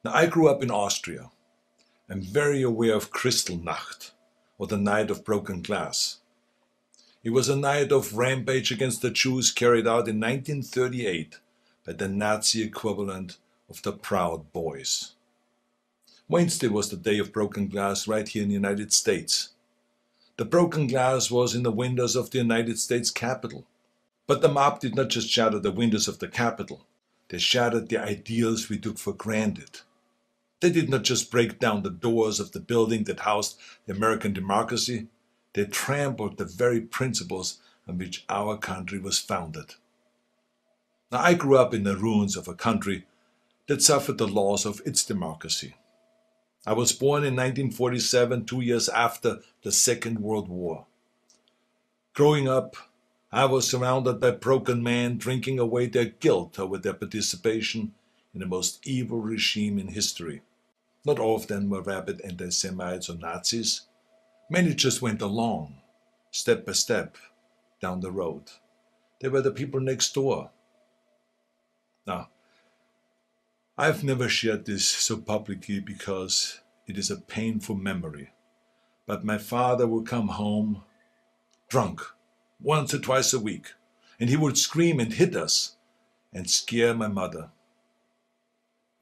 Now, I grew up in Austria. I'm very aware of Kristallnacht, or the Night of Broken Glass. It was a night of rampage against the Jews carried out in 1938 by the Nazi equivalent of the Proud Boys. Wednesday was the day of broken glass right here in the United States. The broken glass was in the windows of the United States Capitol. But the mob did not just shatter the windows of the Capitol. They shattered the ideals we took for granted. They did not just break down the doors of the building that housed the American democracy. They trampled the very principles on which our country was founded. Now, I grew up in the ruins of a country that suffered the loss of its democracy. I was born in 1947, 2 years after the Second World War. Growing up, I was surrounded by broken men drinking away their guilt over their participation in the most evil regime in history. Not all of them were rabid anti-Semites or Nazis. Many just went along, step by step, down the road. They were the people next door. Now, I've never shared this so publicly because it is a painful memory. But my father would come home drunk once or twice a week, and he would scream and hit us and scare my mother.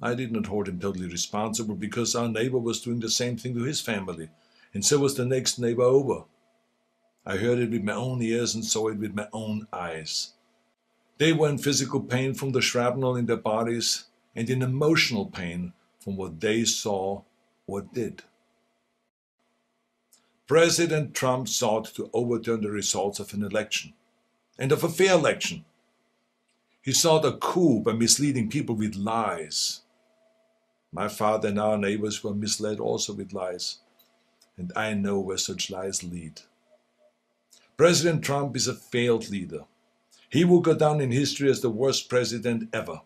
I did not hold him totally responsible because our neighbor was doing the same thing to his family, and so was the next neighbor over. I heard it with my own ears and saw it with my own eyes. They were in physical pain from the shrapnel in their bodies and in emotional pain from what they saw or did. President Trump sought to overturn the results of an election, and of a fair election. He sought a coup by misleading people with lies. My father and our neighbors were misled also with lies, and I know where such lies lead. President Trump is a failed leader. He will go down in history as the worst president ever.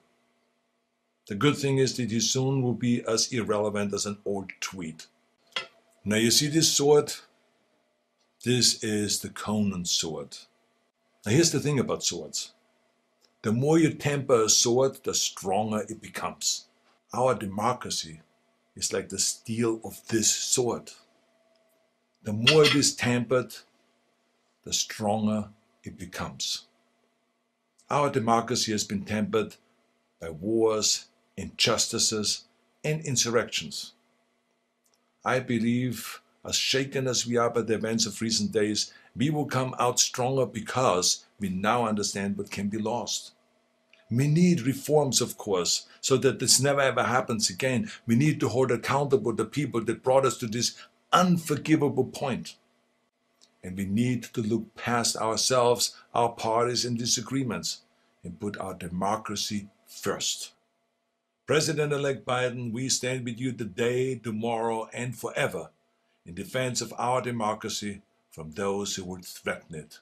The good thing is that he soon will be as irrelevant as an old tweet. Now you see this sword? This is the Conan sword. Now here's the thing about swords. The more you temper a sword, the stronger it becomes. Our democracy is like the steel of this sword. The more it is tempered, the stronger it becomes. Our democracy has been tempered by wars, injustices, and insurrections. I believe, as shaken as we are by the events of recent days, we will come out stronger because we now understand what can be lost. We need reforms, of course, so that this never ever happens again. We need to hold accountable the people that brought us to this unforgivable point. And we need to look past ourselves, our parties and disagreements, and put our democracy first. President-elect Biden, we stand with you today, tomorrow, and forever in defense of our democracy from those who would threaten it.